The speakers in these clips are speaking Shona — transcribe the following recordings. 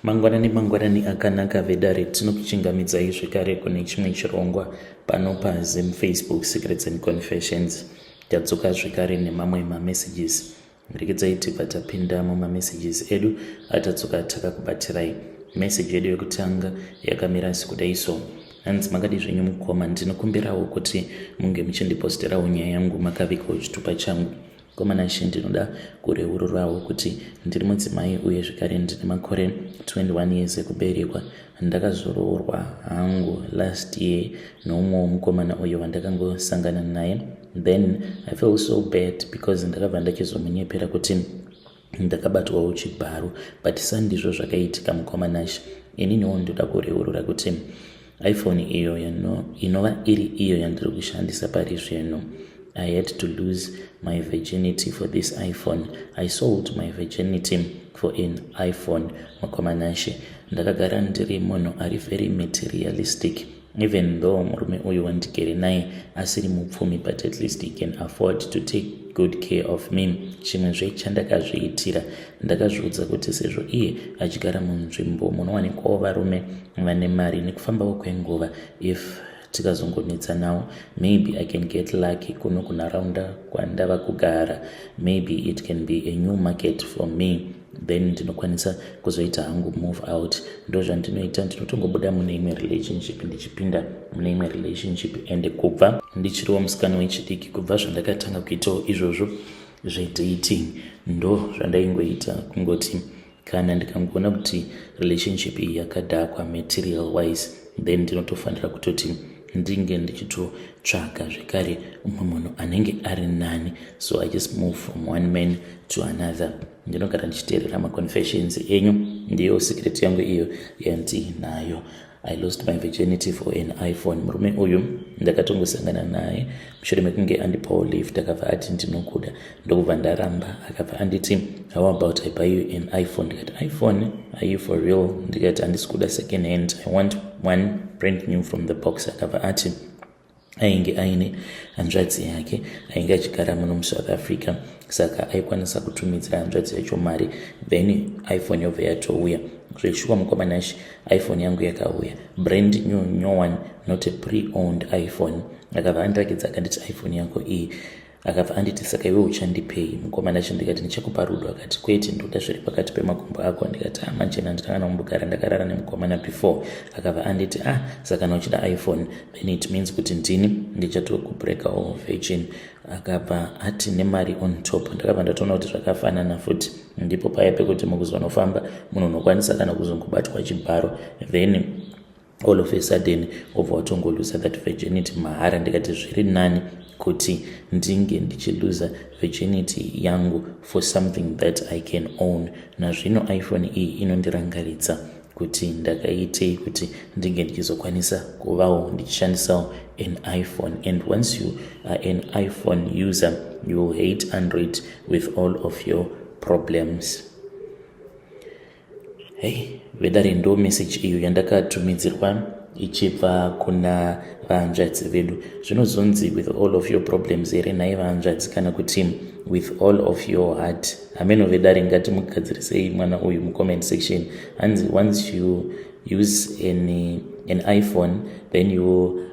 Mangwanani akanaka vedare, tinokuchingamidzai zvekare kune chimwe chirongwa pano paZim Facebook Secrets and Confessions. Tadzoka zvekare nemamwe mamessages. Regai tibva tapinda mumamessages edu atadzoka takakubatirai. Message yedu yekutanga yakamira sekudai so: hanzi makadi zvenyu mukoma, ndinokumbirawo kuti munge muchindiposterawo nyaya yangu makavikawo chitupa changu. Komanashi, ndinoda kureururawo kuti ndiri mudzimai uye zvekare ndine makore 21 years ekuberekwa. Ndakazoroorwa hangu last year nomumwe mukomana uyo wandakangosangana naye. Then I feel so bad because ndakabva ndachizomunyepera kuti ndakabatwawo chibharo, but sandizvo zvakaitika mukomanashi. Ininiwo ndoda kureurura kuti iPhone iyo inova iri iyo yandiri kushandisa pari zvino, I had to lose my virginity for this iPhone. I sold my virginity for an iPhone. Makomanashi, ndakagara ndiri munhu ari very materialistic. Even though murume uyu wandigere naye asiri mupfumi, but at least he can afford to take good care of me. Chimwe zvechandakazviitira, ndakazviudza kuti sezvo iye achigara munzvimbo munowanikwawo varume vane mari nekufambawo kwenguva, if tikazongonetsa nawo, maybe I can get lucky kuno kunharaunda kwandava kugara. Maybe it can be a new market for me, then ndinokwanisa kuzoita hangu move out. Ndo zvandinoita, ndinotongobuda mune imwe relationship ndichipinda mune imwe relationship, and kubva ndichiriwo musikana wechidiki, kubva zvandakatanga kuitawo izvozvo zvedating, ndo zvandaingoita kungoti kana ndikangoona kuti relationship iyi yakadhakwa material wise, then ndinotofanira kutoti ndinge ndichitotsvaga zvekare umwe munhu anenge ari nani. So I just move from one man to another. Ndinogara ndichiteerera maconfessions enyu, ndiyo secret yangu iyo yandinayo. I lost my virginity for an iPhone. Murume uyu ndakatongosangana naye mushure mekunge andipawo lift, akabva ati ndinokuda, ndokubva ndaramba. Akabva anditi how about I buy you an iPhone. Ndikati iPhone, are you for real? Ndikati handisi kuda second hand, I want one brand new from the box. Akabva ati ainge aine hanzvadzi yake ainge achigara muno muSouth Africa, saka aikwanisa kutumidzira hanzvadzi yacho mari, then iPhone yobva yatouya. Zveshuwa mukomanashi, iPhone yangu yakauya brand new one, not a pre-owned iPhone. Akabva andirakidza akanditi iPhone yako iyi, akabva anditi saka iwe uchandipei. Mukomanashi, ndikati ndichakupa rudo. Akati kwete, ndoda zviri pakati pemakumbo ako. Ndikati manjena nditangana kumbogara ndakarara nemukomana before. Akabva anditi saka uchida iPhone, then it means kuti ndini ndichatokubreakawo virgin. Akabva ati nemari on top. Ndakabva ndatoona kuti zvakafanana futi. Ndipo paya pekuti mukuzonofamba munhu unokwanisa kana kuzongobatwa chibharo, then all of a sudden obva watongolusa that virginity mahara. Ndikati zviri nani kuti ndinge ndichiluza virginity yangu for something that I can own. Nazvino iPhone iyi inondirangaridza kuti ndakaitei kuti ndinge ndichizokwanisa kuvawo ndichishandisawo an iPhone. And once you are an iPhone user, you will hate Android with all of your problems. Hey, vedare ndo message iyo yandakatumidzirwa ichibva kuna vahanzvadzi vedu. Zvinozonzi with all of your problems here naye vahanzvadzi, kana kuti with all of your heart. Ameno vedare, ngati mugadzirisei mwana uyu mucomment section. And once you use an iPhone, then you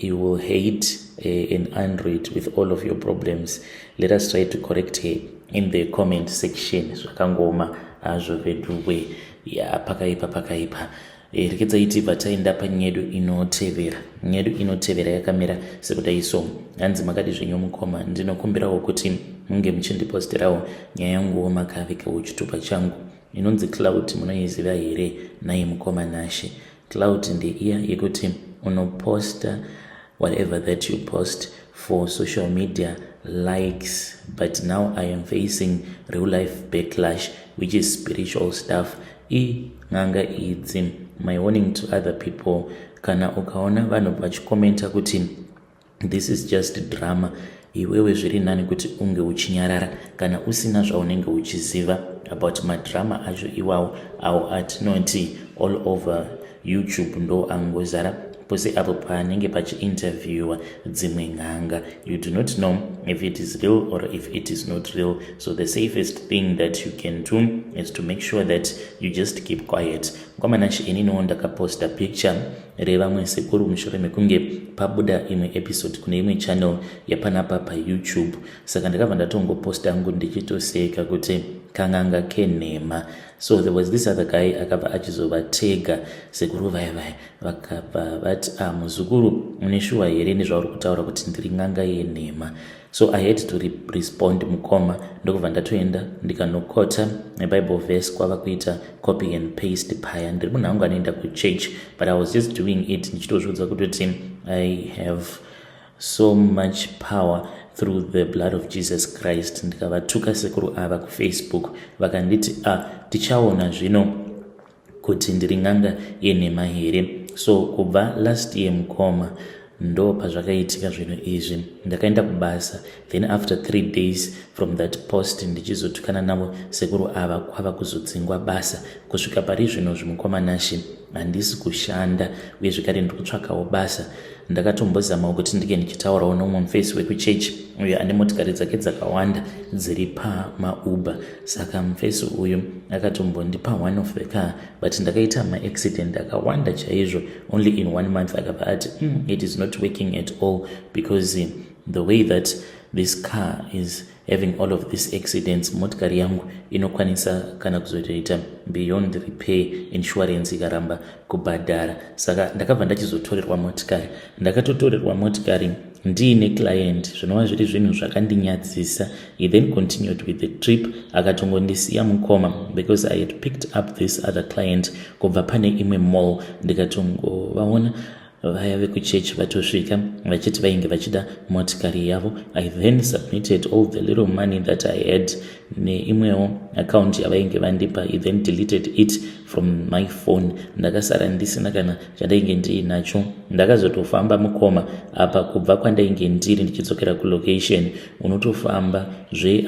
will hate an Android with all of your problems. Let us try to correct her in the comment section. Zvakangoma azvo veduwe ya pakaipa. Regai tibva taenda panyedu inotevera. Nyedu inotevera yakamira sekudai so: hanzi makadi zvenyu mukoma, ndinokumbirawo kuti munge muchindiposterawo nyaya yangu makavikawo chitupa changu. Inonzi Cloud, munoiziva here naye mukomanashi? Cloud ndeiya yekuti unoposta whatever that you post for social media likes, but now I am facing real life backlash, which is spiritual stuff. Nganga idzi, my warning to other people, kana ukaona vanhu vachikomenta kuti this is just drama, iwewe zviri nani kuti unge uchinyarara kana usina zvaunenge uchiziva about madrama acho iwawo, au atinoti all over YouTube ndo angozara pose apo panenge pachiinterviewa dzimwe n'anga. You do not know if it is real or if it is not real. So the safest thing that you can do is to make sure that you just keep quiet. Kwamanashi ininiwo ndakaposta picture revamwe sekuru mushure mekunge pabuda imwe episode kune imwe channel yapanapa paYouTube. Saka ndakabva ndatongoposta hangu ndichitoseka kuti kang'anga kenhema. So there was this other guy akabva achizovatega sekuru vaya vakabva vati muzukuru une shuwa here nezvauri kutaura kuti ndiri ng'anga yenhema. So I had to respond mukoma, ndokubva ndatoenda ndikanokota nebible verse kwava kuita copy and paste paya. Ndiri munhu angu anoenda kuchurch, but I was just doing it ndichitozvidza kuti I have so much power through the blood of Jesus Christ. Ndikavatuka sekuru ava kuFacebook vakanditi tichaona zvino kuti ndiri ng'anga yenhema here. So kubva last year mukoma ndo pazvakaitika zvinhu izvi. Ndakaenda kubasa, then after 3 days from that post ndichizotukana navo sekuru ava kwava kuzodzingwa basa. Kusvika pari zvino zvimukomanashi handisi kushanda uye zvekare ndiri kutsvakawo basa. Ndakatombozamawo kuti ndike ndichitaurawo nomumwe mufesi wekuchechi uyo ane motikari dzake dzakawanda dziri pamauber. Saka mufesi uyu akatombondipa one of the car, but ndakaita maaccident akawanda chaizvo only in 1 month. Akabva ati it is not working at all because the way that this car is having all of these accidents, motikari yangu inokwanisa kana kuzotoita beyond repair, insurance ikaramba kubhadhara. Saka ndakabva ndachizotorerwa motikari. Ndakatotorerwa motikari ndiine client, zvinova zviri zvinhu zvakandinyadzisa. He then continued with the trip, akatongondisiya mukoma because I had picked up this other client kubva pane imwe mall. Ndikatongovaona vaya vekuchechi vatosvika vachiti vainge vachida motikari yavo. I then submitted all the little money that I had neimwewo account yavainge vandipa. I then deleted it from my phone. Ndakasara ndisina kana chandainge ndiinacho. Ndakazotofamba mukoma apa kubva kwandainge ndiri ndichidzokera kulocation unotofamba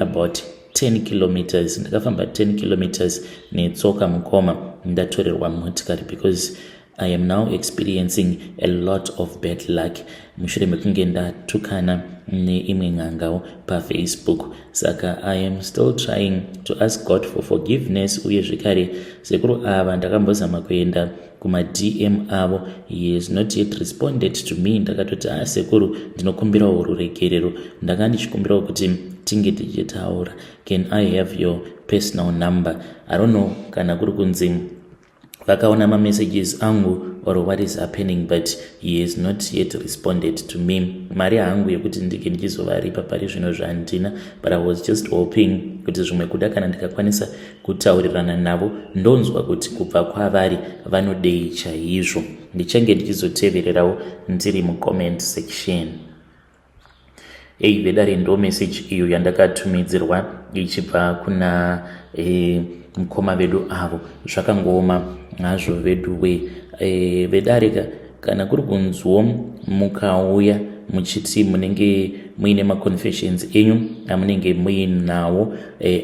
about 10 kilometers. Ndakafamba 10 kilometers netsoka mukoma ndatorerwa motikari because I am now experiencing a lot of bad luck. Mushure mekunge ndatukana neimwe ng'angawo paFacebook. Saka I am still trying to ask God for forgiveness. Uye zvekare sekuru ava ndakambozama kuenda kuma DM avo. He has not yet responded to me. Ndakatoti sekuru ndinokumbirawo ruregerero. Ndanga ndichikumbirawo kuti tinge tichitaura. Can I have your personal number? I don't know kana kuri kunzi vakaona messages angu or what is happening, but he has not yet responded to me. Mari hangu yekuti ndike ndichizovaripa pari zvino zvandina, but I was just hoping kuti zvimwe kuda kana ndikakwanisa kutaurirana navo ndonzwa kuti kubva kwavari vanodei chaizvo. Ndichange ndichizotevererawo ndiri mucomment section. Vedare ndo message iyo yandakatumidzirwa ichibva kuna mukoma vedu avo. Zvakangoma nazvo vedu vedarika kana kuri kunzwo mukauya muchiti munenge muine maconfessions enyu amunenge muinawo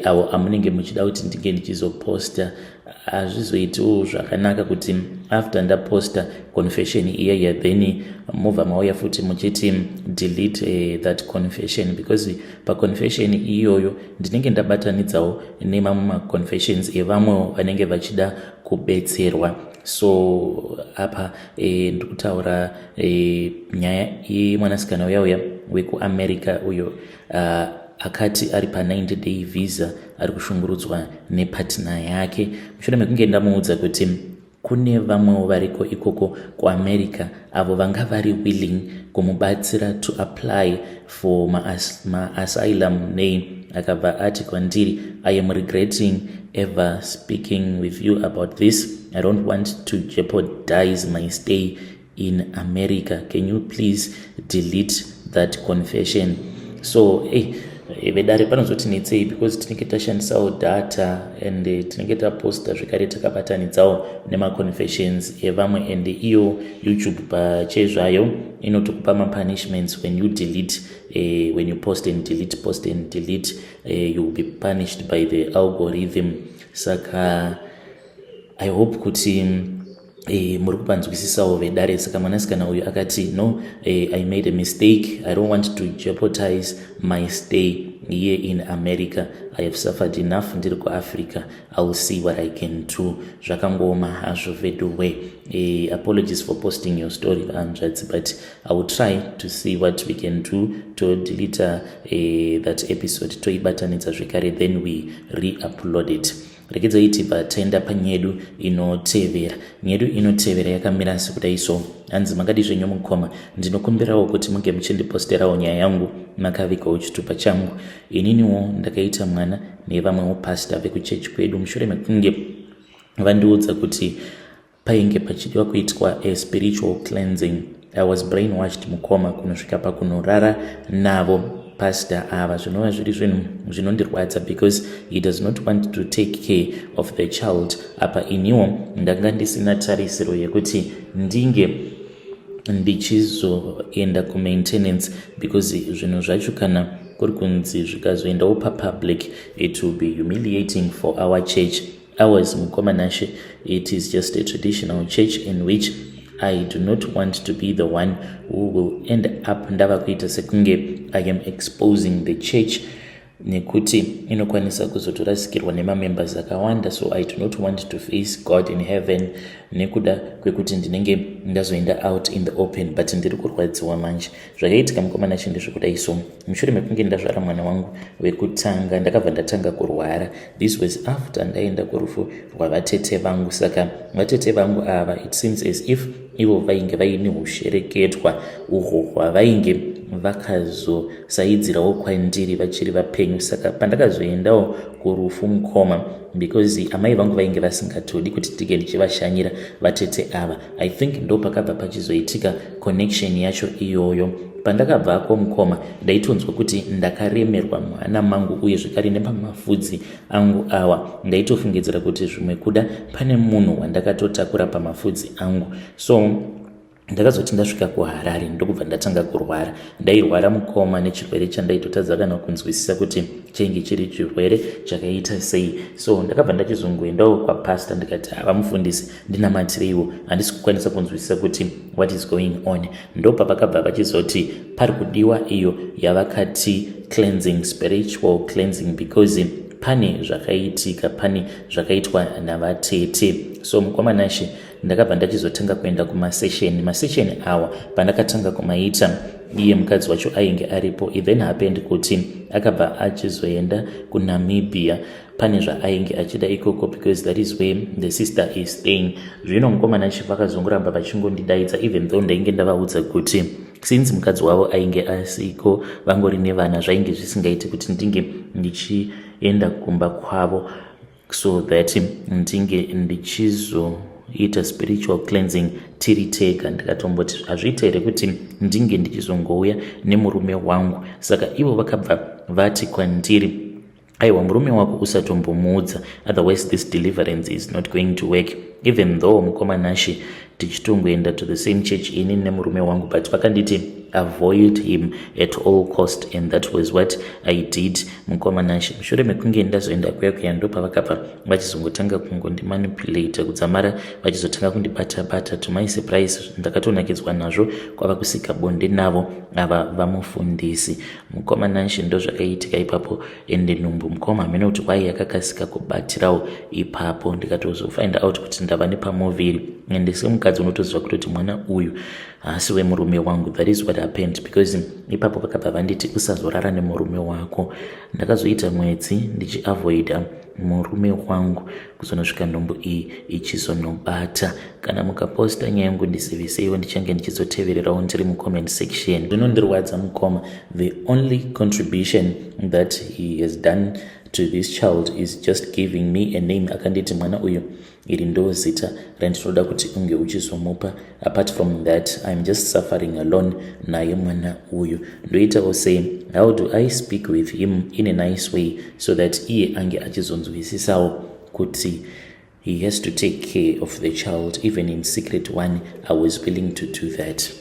avo amunenge muchida kuti ndinge ndichizoposta. Hazvizoitiwo zvakanaka kuti after ndaposta confession iyaya then mubva mauya futi muchiti delete that confession, because paconfession iyoyo ndinenge ndabatanidzawo nemamwe maconfessions evamwe vanenge vachida kubetserwa. So apa ndikutaura nyaya yemwanasikana uyauya wekuAmerica uyo akati ari pa 90-day visa ari kushungurudzwa nepartner yake. Mushure mekunge ndamuudza kuti kune vamwewo variko ikoko kuAmerica avo vanga vari willing kumubatsira to apply for asylum name. Akabva ati kwandiri, I am regretting ever speaking with you about this. I don't want to jeopardize my stay in America. Can you please delete that confession? So vedare panozotinetsei because tinenge tashandisawo data and tinenge taposta zvekare takabatanidzawo nemaconfessions evamwe, and iyo YouTube pachezvayo inotokupa mapunishments when you delete when you post and delete you will be punished by the algorithm. Saka I hope kuti muri kupanzwisisawo vedare. Saka mwanasikana uyu akati no, I made a mistake, I don't want to jeopardize my stay here in America, I have suffered enough ndiri kuAfrica, I will see what I can do. Zvakangoma hazvo veduwe. Apologies for posting your story hanzvadzi, but I will try to see what we can do to delete that episode, toibatanidza zvekare, then we re-upload it. Rekedza iti taenda panyedu inotevera. Nyedu inotevera yakamira sekudai so. Hanzi makadi zvenyu mukoma, ndinokumbirawo kuti munge muchindiposterawo nyaya yangu makavikawo chitupa changu. Ininiwo ndakaita mwana nevamwewo pastor vekuchechi kwedu mushure mekunge vandiudza kuti painge pachidiwa kuitwa a spiritual cleansing. I was brainwashed mukoma kunosvika pakunorara navo pastor ava. Zvinova zviri zvinhu zvinondirwadza because he does not want to take care of the child. Apa iniwo ndanga ndisina tarisiro yekuti ndinge ndichizoenda kumaintenance, because zvinhu zvacho kana kuri kunzi zvikazoendawo papublic, it will be humiliating for our church. Ours Mukomanashe, it is just a traditional church in which I do not want to be the one who will end up ndava kuita sekunge I am exposing the church, nekuti inokwanisa kuzotorasikirwa nemamembers akawanda. So I do not want to face God in heaven nekuda kwekuti ndinenge ndazoenda out in the open, but ndiri kurwadziwa manje. Zvakaitika mukomana chinde zvekudai so. Mushure mekunge ndazvara mwana wangu wekutanga, ndakabva ndatanga kurwara. This was after ndaenda kurufu rwavatete vangu. Saka vatete vangu ava, it seems as if ivo vainge vaine ushereketwa uhwo hwavainge vakazosaidzirawo kwandiri vachiri vapenyu. Saka pandakazoendawo kurufu mukoma, because amai vangu vainge vasingatodi kuti tige ndichivashanyira vatete ava, I think ndo pakabva pachizoitika connection yacho iyoyo. Pandakabvako mukoma ndaitonzwa kuti ndakaremerwa mwana mangu uye zvekare nepamafudzi angu awa. Ndaitofungidzira kuti zvimwe kuda pane munhu wandakatotakura pamafudzi angu. So ndakazoti ndasvika kuHarare ndokubva ndatanga kurwara. Ndairwara mukoma nechirwere chandaitotadza kana kunzwisisa kuti chainge chiri chirwere chakaita sei. So ndakabva ndachizongoendawo kwapastor ndikati, vamufundisi ndinamatireiwo, handisi kukwanisa kunzwisisa kuti what is going on. Ndopa pakabva vachizoti pari kudiwa iyo yavakati cleansing, spiritual cleansing, because pane zvakaitika, pane zvakaitwa navatete. So mukomanashe ndakabva ndachizotanga kuenda kumasession awa. Pandakatanga kumaita, iye mukadzi wacho ainge aripo. It then happened kuti akabva achizoenda kuNamibia. Pane zvaainge achida ikoko, because that is where the sister is staying. Zvino mukomanachi vakazongoramba vachingondidaidza, even though ndainge ndavaudza kuti since mukadzi wavo ainge asiko, vangori nevana, zvainge zvisingaiti kuti ndinge ndichienda kumba kwavo, so that ndinge ndichizoita spiritual cleansing tiri tega. Ndikatomboti hazviita here kuti ndinge ndichizongouya nemurume wangu. Saka ivo vakabva vati kwandiri, aiwa, murume wako usatombomuudza, otherwise this deliverance is not going to work. Even though mukomanashi tichitongoenda to the same church ini nemurume wangu, but vakanditi avoid him at all cost, and that was what I did mukomanashi. Mushure mekunge ndazoenda kuya ndo pavakabva vachizongotanga kungondimanipulate kudzamara vachizotanga kundibata-bata. To my surprise, ndakatonakidzwa nazvo kwava kusika bonde navo ava vamufundisi. Mukomanashi ndo zvakaitika ipapo, ende nhumbu mukoma hamene kuti kwai yakakasika kubatirawo ipapo. Ndikatozofind out kuti ndava nepamuviri, ende semukadzi unotoziva kutoti mwana uyu haasi wemurume wangu. That is what happened, because ipapo vakabva vanditi usazorara nemurume wako. Ndakazoita mwedzi ndichiavoida murume wangu kuzonosvika nhumbu iyi ichizonobata. Kana mukaposta nyaya yangu ndiseveseiwo, ndichange ndichizotevererawo ndiri mucomment section. Zvinondirwadza mukoma. The only contribution that he has done to this child is just giving me a name. Akanditi mwana uyu iri ndo zita randinoda kuti unge uchizomupa. Apart from that, I'm just suffering alone naye mwana uyu. Ndoitawo say, how do I speak with him in a nice way so that iye ange achizonzwisisawo kuti he has to take care of the child even in secret one. I was willing to do that.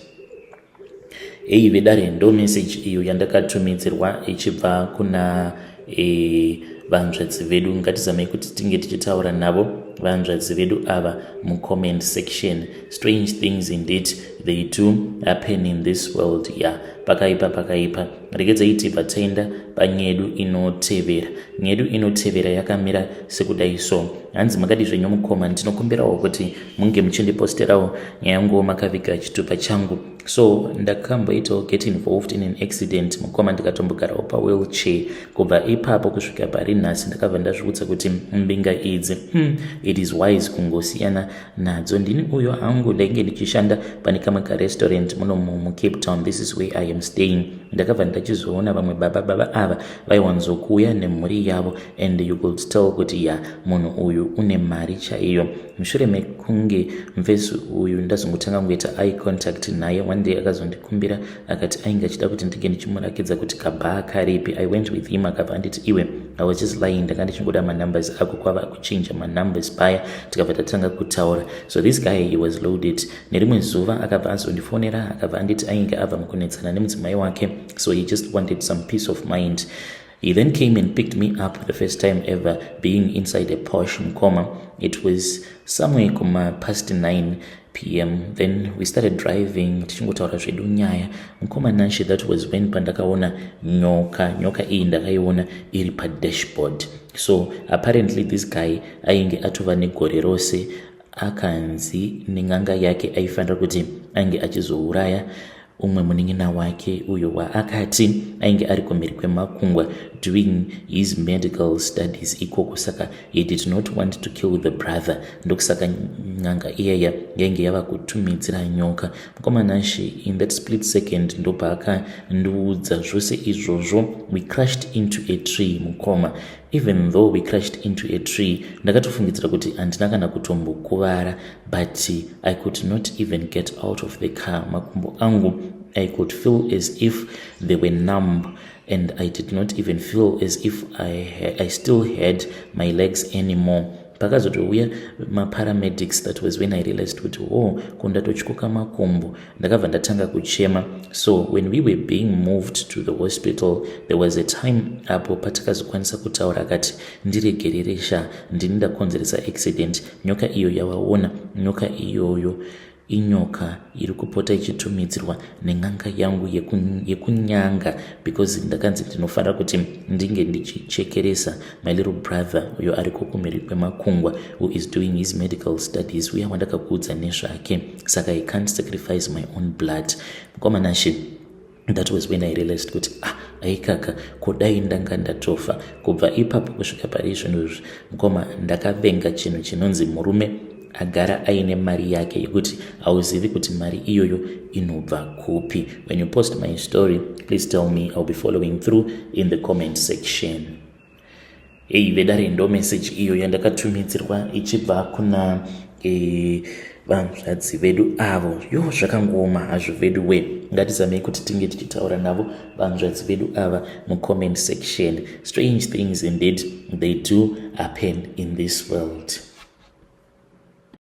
Ei vedare ndo message iyo yandakatumidzirwa ichibva kuna vanzvadzi vedu. Ngatizamei kuti tinge tichitaura navo vanzvadzi vedu ava mucomment section. Strange things indeed they do happen in this world. Pakaipa regedzai tibva taenda panyedu inotevera. Nyedu inotevera yakamira sekudai so. Hanzi makadi zvenyu mukoma, ndinokumbirawo kuti munge muchindiposterawo nyaya yangu makaviga chitupa changu. So ndakamboitawo get involved in an accident, mukoma ndikatombogarawo pawheelchair. Kubva ipapo kusvika pari nhasi ndakabva ndazvikudza kuti mbinga idzi it is wise kungosiyana nadzo. Ndini uyo hangu ndainge ndichishanda pane kamwe karestaurant muno muCape Town. This is where I am staying. Ndakabva ndachizoona vamwe baba ava vaiwanzokuuya nemhuri yavo, and you could tell kuti munhu uyu une mari chaiyo. Mushure mekunge mvezi uyu ndazongotanga ngoita eye contact naye, one day akazondikumbira akati ainge achida kuti ndinge ndichimurakidza kuti kabhaa karipi. I went with him, akabva anditi iwe I was just lying, ndanga ndichingoda manumbers ako, kwava kuchinja manumbers paya, tikabva tatanga kutaura. So this guy he was loaded. Nerimwe zuva akabva azondifonera akabva anditi ainge abva mukunetsana nemudzimai wake, so he just wanted some peace of mind. He then came and picked me up the first time ever being inside a Porsche mukoma. It was somewhere past 9 p.m. Then we started driving, tichingotaura zvedu nyaya. Mukoma nashi, that was when pandakaona nyoka iyi ndakaiona iri padashboard. So apparently this guy ainge atova negore rose, akanzi nenganga yake aifanira kuti ainge achizouraya umwe munin'ina wake uyo waakati ainge ari kumberi kwemakungwa doing his medical studies ikoko, saka he did not want to kill the brother. Ndokusaka nyanga iyaya yainge yava kutumidzira nyoka. Mukomanashi in that split second ndobva akandiudza zvose izvozvo. We crashed into a tree mukoma. Even though we crashed into a tree, ndakatofungidzira kuti handina kana kutombokuvara, but I could not even get out of the car. Makumbo angu, I could feel as if they were numb, and I did not even feel as if I still had my legs anymore. Pakazotouya paramedics, that was when I realized kuti kundatotyoka makumbo. Ndakabva ndatanga kuchema. So when we were being moved to the hospital, there was a time apo patakazokwanisa kutaura akati ndiregereresha, ndini ndakonzeresa accident. Nyoka iyo yawaona, nyoka iyoyo inyoka iri kupota ichitumidzirwa nenganga yangu yekunyanga, because ndakanzi ndinofanira kuti ndinge ndichichekeresa my little brother uyo ari kumhiri kwemakungwa who is doing his medical studies, uya wandakakuudza nezvake, saka I can't sacrifice my own blood. Mukomanashi, that was when I realized kuti aikaka kudai ndanga ndatofa. Kubva ipapo kusvika pari zvinozvi mukoma ndakavenga chinhu chinonzi murume agara aine mari yake yekuti hauzivi kuti mari iyoyo inobva kupi. When you post my story, please tell me. I'll be following through in the comment section. Vedare ndo message iyo yandakatumidzirwa ichibva kuna vanzvadzi vedu avo. Zvakangoma hazvo vedu we. Ngatizamei kuti tinge tichitaura navo vanzvadzi vedu ava mucomment section. Strange things indeed they do happen in this world.